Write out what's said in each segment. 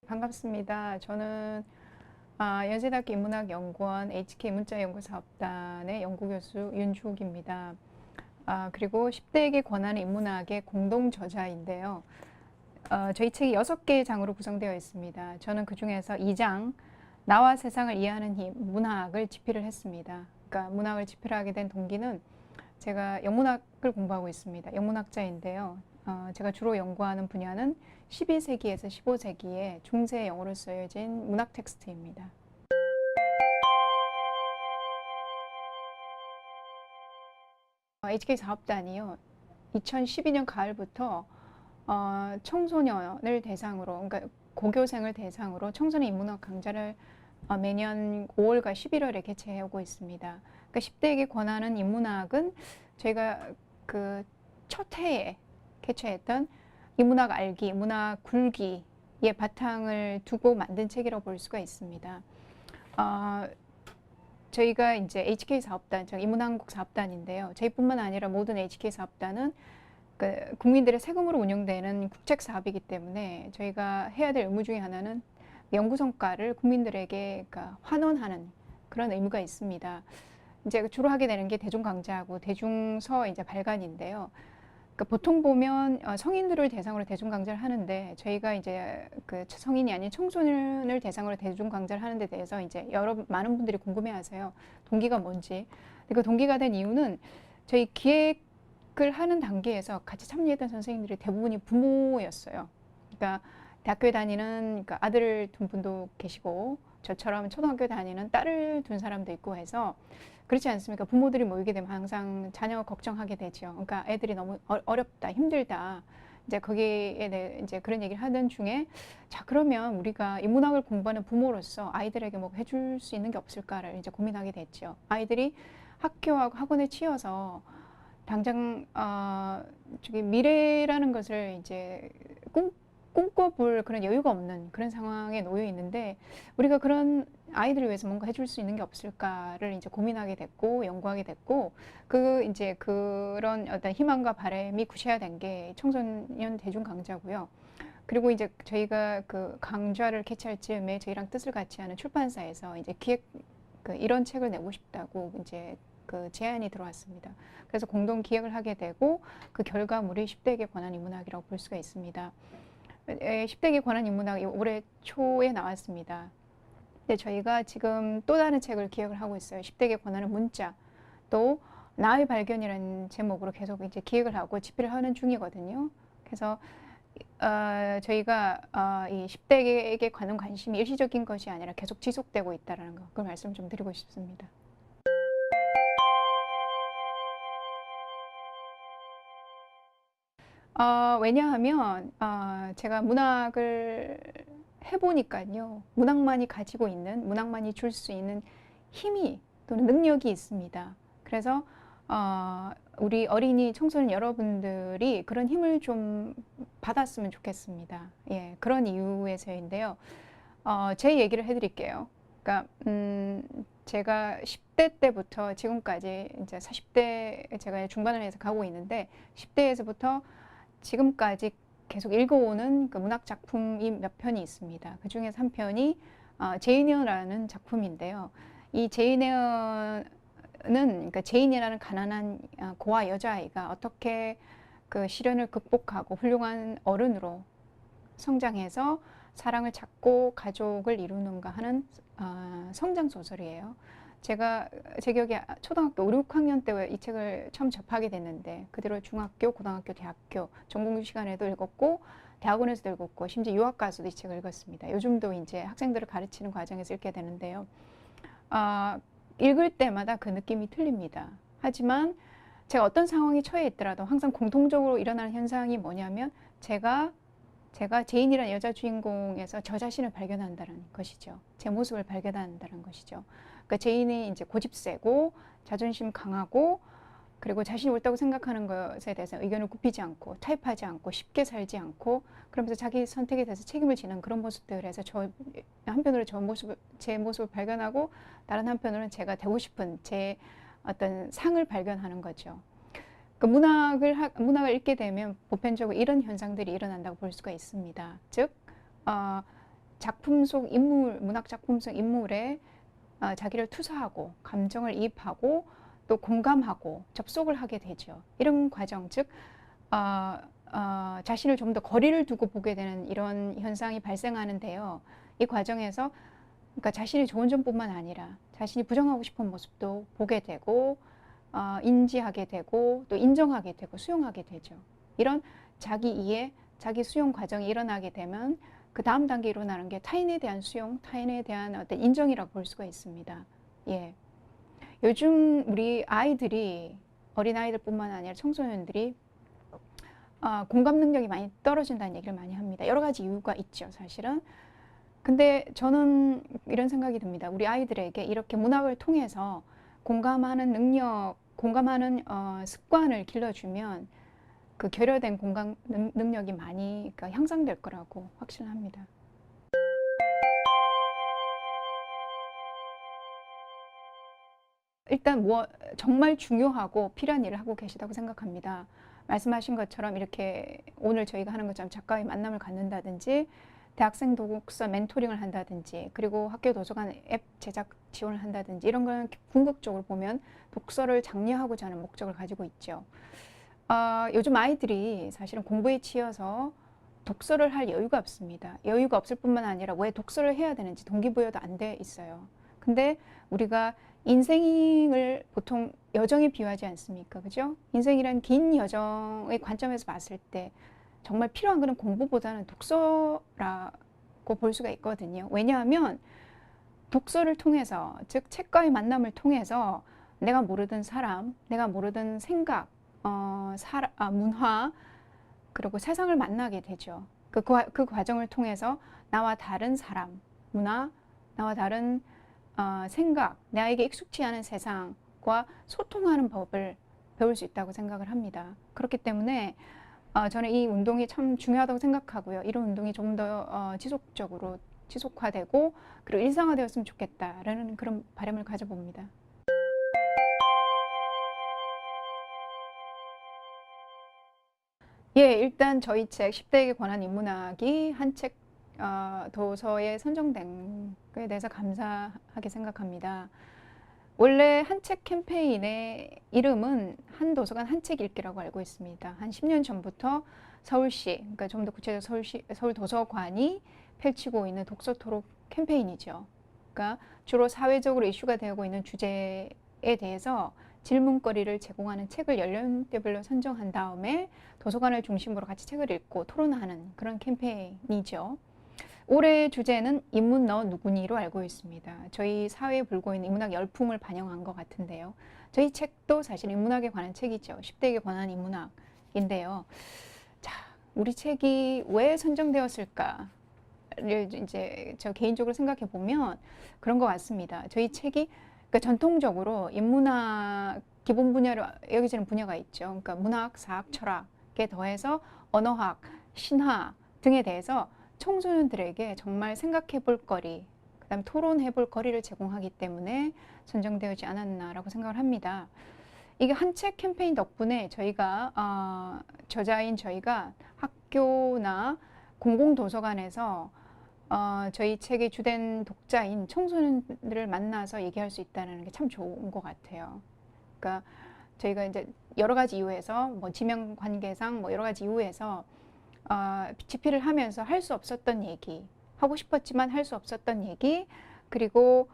반갑습니다. 저는 연세대학교 인문학연구원 HK문자연구사업단의 연구교수 윤주옥입니다. 그리고 10대에게 권하는 인문학의 공동 저자인데요. 저희 책이 6개의 장으로 구성되어 있습니다. 저는 그 중에서 2장, 나와 세상을 이해하는 힘, 문학을 집필을 했습니다. 그러니까 문학을 집필하게 된 동기는 제가 영문학을 공부하고 있습니다. 영문학자인데요. 제가 주로 연구하는 분야는 12세기에서 15세기의 중세 영어로 쓰여진 문학 텍스트입니다. HK 사업단이요. 2012년 가을부터 청소년을 대상으로, 그러니까 고교생을 대상으로 청소년 인문학 강좌를 매년 5월과 11월에 개최하고 있습니다. 그러니까 10대에게 권하는 인문학은 저희가 그 첫 해에 개최했던 인문학 알기, 문학 굴기의 바탕을 두고 만든 책이라고 볼 수가 있습니다. 저희가 이제 HK 사업단, 인문한국 사업단인데요. 저희뿐만 아니라 모든 HK 사업단은 그 국민들의 세금으로 운영되는 국책 사업이기 때문에 저희가 해야 될 의무 중에 하나는 연구 성과를 국민들에게 그러니까 환원하는 그런 의무가 있습니다. 이제 주로 하게 되는 게 대중 강좌하고 대중서 이제 발간인데요. 그러니까 보통 보면 성인들을 대상으로 대중 강좌를 하는데 저희가 이제 그 성인이 아닌 청소년을 대상으로 대중 강좌를 하는 데 대해서 이제 많은 분들이 궁금해하세요. 동기가 뭔지. 그 동기가 된 이유는 저희 기획을 하는 단계에서 같이 참여했던 선생님들이 대부분이 부모였어요. 그러니까 대학교에 다니는 그러니까 아들을 둔 분도 계시고 저처럼 초등학교 다니는 딸을 둔 사람도 있고 해서 그렇지 않습니까? 부모들이 모이게 되면 항상 자녀 걱정하게 되죠. 그러니까 애들이 너무 어렵다, 힘들다. 이제 거기에 대해 이제 그런 얘기를 하던 중에 자, 그러면 우리가 인문학을 공부하는 부모로서 아이들에게 뭐 해줄 수 있는 게 없을까를 이제 고민하게 됐죠. 아이들이 학교하고 학원에 치여서 당장 저기 미래라는 것을 이제 꿈꿔볼 그런 여유가 없는 그런 상황에 놓여 있는데 우리가 그런 아이들을 위해서 뭔가 해줄 수 있는 게 없을까를 이제 고민하게 됐고 연구하게 됐고 이제 그런 어떤 희망과 바람이 구체화된 게 청소년 대중 강좌고요. 그리고 이제 저희가 그 강좌를 개최할 즈음에 저희랑 뜻을 같이 하는 출판사에서 이제 이런 책을 내고 싶다고 이제 그 제안이 들어왔습니다. 그래서 공동 기획을 하게 되고 그 결과물이 10대에게 권한 인문학이라고 볼 수가 있습니다. 10대에게 관한 인문학이 올해 초에 나왔습니다. 근데 저희가 지금 또 다른 책을 기획을 하고 있어요. 10대에게 권하는 문자, 또 나의 발견이라는 제목으로 계속 이제 기획을 하고 집필을 하는 중이거든요. 그래서 저희가 이 10대에게 관한 관심이 일시적인 것이 아니라 계속 지속되고 있다는 거, 그걸 말씀 좀 드리고 싶습니다. 왜냐하면 제가 문학을 해보니까요. 문학만이 가지고 있는, 문학만이 줄 수 있는 힘이 또는 능력이 있습니다. 그래서 우리 어린이 청소년 여러분들이 그런 힘을 좀 받았으면 좋겠습니다. 예, 그런 이유에서인데요. 제 얘기를 해드릴게요. 그러니까 제가 10대 때부터 지금까지 이제 40대 제가 중반을 해서 가고 있는데 10대에서부터 지금까지 계속 읽어오는 그 문학 작품이 몇 편이 있습니다. 그 중에서 한 편이 제인 에어라는 작품인데요. 이 제인 에어는 그러니까 제인이라는 가난한 고아 여자아이가 어떻게 그 시련을 극복하고 훌륭한 어른으로 성장해서 사랑을 찾고 가족을 이루는가 하는 성장 소설이에요. 제가 제 기억에 초등학교 5, 6학년 때 이 책을 처음 접하게 됐는데 그대로 중학교, 고등학교, 대학교 전공 시간에도 읽었고 대학원에서도 읽었고 심지어 유학 가서도 이 책을 읽었습니다. 요즘도 이제 학생들을 가르치는 과정에서 읽게 되는데요. 읽을 때마다 그 느낌이 틀립니다. 하지만 제가 어떤 상황에 처해 있더라도 항상 공통적으로 일어나는 현상이 뭐냐면 제가 제인이라는 여자 주인공에서 저 자신을 발견한다는 것이죠. 제 모습을 발견한다는 것이죠. 그러니까 제인이 이제 고집세고 자존심 강하고 그리고 자신이 옳다고 생각하는 것에 대해서 의견을 굽히지 않고 타협하지 않고 쉽게 살지 않고 그러면서 자기 선택에 대해서 책임을 지는 그런 모습들에서 한편으로 제 모습을 발견하고 다른 한편으로는 제가 되고 싶은 제 어떤 상을 발견하는 거죠. 그 문학을 읽게 되면 보편적으로 이런 현상들이 일어난다고 볼 수가 있습니다. 즉, 작품 속 인물, 문학 작품 속 인물에 자기를 투사하고 감정을 이입하고 또 공감하고 접속을 하게 되죠. 이런 과정, 즉 자신을 좀 더 거리를 두고 보게 되는 이런 현상이 발생하는데요. 이 과정에서 그러니까 자신이 좋은 점뿐만 아니라 자신이 부정하고 싶은 모습도 보게 되고 인지하게 되고 또 인정하게 되고 수용하게 되죠. 이런 자기 이해, 자기 수용 과정이 일어나게 되면 그 다음 단계에 일어나는 게 타인에 대한 수용, 타인에 대한 어떤 인정이라고 볼 수가 있습니다. 예. 요즘 우리 아이들이, 어린아이들뿐만 아니라 청소년들이 공감 능력이 많이 떨어진다는 얘기를 많이 합니다. 여러 가지 이유가 있죠, 사실은. 근데 저는 이런 생각이 듭니다. 우리 아이들에게 이렇게 문학을 통해서 공감하는 능력, 공감하는 습관을 길러주면 그 결여된 공감 능력이 많이 그러니까 향상될 거라고 확신합니다. 일단 정말 중요하고 필요한 일을 하고 계시다고 생각합니다. 말씀하신 것처럼 이렇게 오늘 저희가 하는 것처럼 작가의 만남을 갖는다든지 대학생 독서 멘토링을 한다든지 그리고 학교 도서관 앱 제작 지원을 한다든지 이런 건 궁극적으로 보면 독서를 장려하고자 하는 목적을 가지고 있죠. 요즘 아이들이 사실은 공부에 치여서 독서를 할 여유가 없습니다. 여유가 없을 뿐만 아니라 왜 독서를 해야 되는지 동기부여도 안 돼 있어요. 근데 우리가 인생을 보통 여정에 비유하지 않습니까? 그죠? 인생이란 긴 여정의 관점에서 봤을 때 정말 필요한 것은 공부보다는 독서라고 볼 수가 있거든요. 왜냐하면 독서를 통해서, 즉 책과의 만남을 통해서 내가 모르던 사람, 내가 모르던 생각, 문화, 그리고 세상을 만나게 되죠. 그 과정을 통해서 나와 다른 사람, 문화, 나와 다른 생각, 나에게 익숙치 않은 세상과 소통하는 법을 배울 수 있다고 생각을 합니다. 그렇기 때문에 저는 이 운동이 참 중요하다고 생각하고요. 이런 운동이 좀 더 지속적으로 지속화되고 그리고 일상화되었으면 좋겠다라는 그런 바람을 가져봅니다. 예, 일단 저희 책 10대에게 관한 인문학이 한 책 도서에 선정된 것에 대해서 감사하게 생각합니다. 원래 한 책 캠페인의 이름은 한 도서관 한 책 읽기라고 알고 있습니다. 한 10년 전부터 서울시, 그러니까 좀 더 구체적으로 서울 도서관이 펼치고 있는 독서 토론 캠페인이죠. 그러니까 주로 사회적으로 이슈가 되고 있는 주제에 대해서 질문거리를 제공하는 책을 연령대별로 선정한 다음에 도서관을 중심으로 같이 책을 읽고 토론하는 그런 캠페인이죠. 올해 주제는 인문 너 누구니로 알고 있습니다. 저희 사회에 불고 있는 인문학 열풍을 반영한 것 같은데요. 저희 책도 사실 인문학에 관한 책이죠. 10대에게 관한 인문학인데요. 자, 우리 책이 왜 선정되었을까를 이제 저 개인적으로 생각해 보면 그런 것 같습니다. 저희 책이 그러니까 전통적으로 인문학 기본 분야로 여겨지는 분야가 있죠. 그러니까 문학, 사학, 철학에 더해서 언어학, 신화 등에 대해서 청소년들에게 정말 생각해 볼 거리, 그다음에 토론해 볼 거리를 제공하기 때문에 선정되지 않았나라고 생각을 합니다. 이게 한 책 캠페인 덕분에 저희가 저자인 저희가 학교나 공공도서관에서 저희 책의 주된 독자인 청소년들을 만나서 얘기할 수 있다는 게 참 좋은 것 같아요. 그러니까 저희가 이제 여러 가지 이유에서 뭐 지명 관계상 뭐 여러 가지 이유에서 집필을 하면서 할 수 없었던 얘기, 하고 싶었지만 할 수 없었던 얘기, 그리고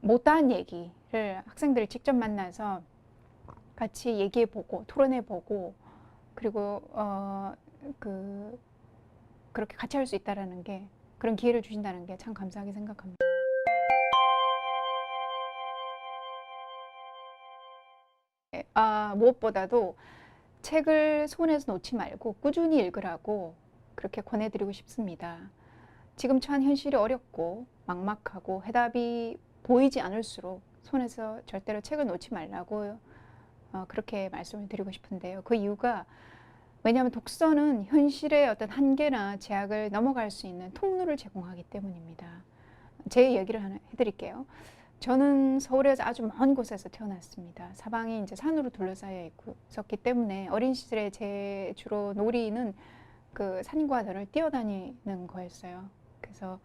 못다한 얘기를 학생들을 직접 만나서 같이 얘기해보고 토론해보고 그리고 그렇게 같이 할 수 있다라는 게 그런 기회를 주신다는 게 참 감사하게 생각합니다. 무엇보다도 책을 손에서 놓지 말고 꾸준히 읽으라고 그렇게 권해드리고 싶습니다. 지금 처한 현실이 어렵고 막막하고 해답이 보이지 않을수록 손에서 절대로 책을 놓지 말라고 그렇게 말씀을 드리고 싶은데요. 그 이유가 왜냐하면 독서는 현실의 어떤 한계나 제약을 넘어갈 수 있는 통로를 제공하기 때문입니다. 제 얘기를 하나 해드릴게요. 저는 서울에서 아주 먼 곳에서 태어났습니다. 사방이 이제 산으로 둘러싸여 있었기 때문에 어린 시절에 제 주로 놀이는 그 산과 들을 뛰어다니는 거였어요. 그래서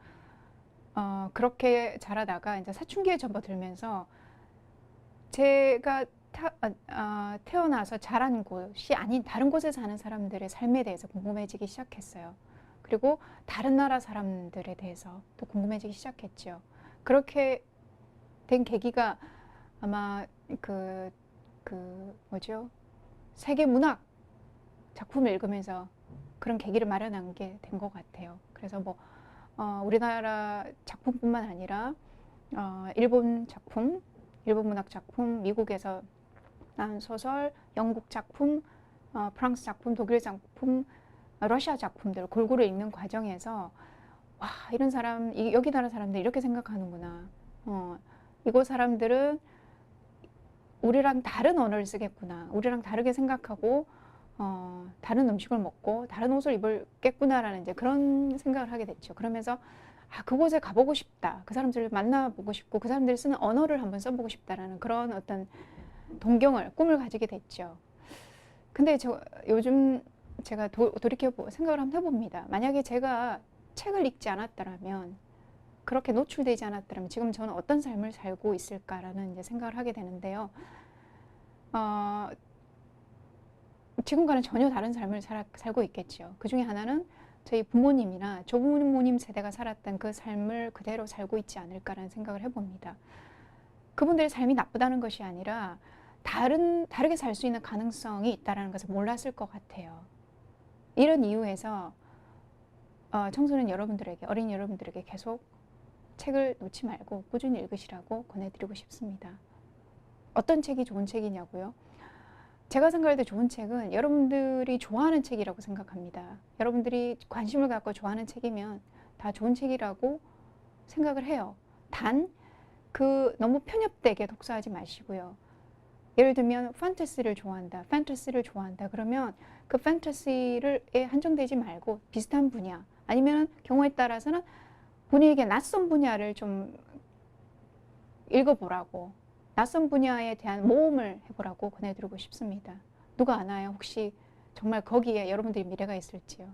그렇게 자라다가 이제 사춘기에 접어들면서 제가 태어나서 자란 곳이 아닌 다른 곳에 사는 사람들의 삶에 대해서 궁금해지기 시작했어요. 그리고 다른 나라 사람들에 대해서 또 궁금해지기 시작했죠. 그렇게 된 계기가 아마 뭐죠? 세계 문학 작품을 읽으면서 그런 계기를 마련한 게 된 것 같아요. 그래서 뭐 우리나라 작품뿐만 아니라 일본 작품, 일본 문학 작품, 미국에서 난 소설, 영국 작품, 프랑스 작품, 독일 작품, 러시아 작품들 골고루 읽는 과정에서 와, 이런 사람, 여기 나라 사람들 이렇게 생각하는구나. 이곳 사람들은 우리랑 다른 언어를 쓰겠구나. 우리랑 다르게 생각하고 다른 음식을 먹고 다른 옷을 입을겠구나라는 이제 그런 생각을 하게 됐죠. 그러면서 그곳에 가보고 싶다. 그 사람들을 만나보고 싶고 그 사람들이 쓰는 언어를 한번 써보고 싶다라는 그런 어떤 꿈을 가지게 됐죠. 근데 요즘 제가 돌이켜 생각을 한번 해봅니다. 만약에 제가 책을 읽지 않았더라면, 그렇게 노출되지 않았더라면 지금 저는 어떤 삶을 살고 있을까라는 이제 생각을 하게 되는데요. 지금과는 전혀 다른 삶을 살고 있겠죠. 그 중에 하나는 저희 부모님이나 조부모님 세대가 살았던 그 삶을 그대로 살고 있지 않을까라는 생각을 해봅니다. 그분들의 삶이 나쁘다는 것이 아니라 다르게 살 수 있는 가능성이 있다는 것을 몰랐을 것 같아요. 이런 이유에서 청소년 여러분들에게, 어린 여러분들에게 계속 책을 놓지 말고 꾸준히 읽으시라고 권해드리고 싶습니다. 어떤 책이 좋은 책이냐고요? 제가 생각할 때 좋은 책은 여러분들이 좋아하는 책이라고 생각합니다. 여러분들이 관심을 갖고 좋아하는 책이면 다 좋은 책이라고 생각을 해요. 단, 너무 편협되게 독서하지 마시고요. 예를 들면 판타지를 좋아한다. 그러면 그 판타지에 한정되지 말고 비슷한 분야, 아니면 경우에 따라서는 본인에게 낯선 분야를 좀 읽어보라고, 낯선 분야에 대한 모험을 해보라고 권해드리고 싶습니다. 누가 아나요? 혹시 정말 거기에 여러분들의 미래가 있을지요?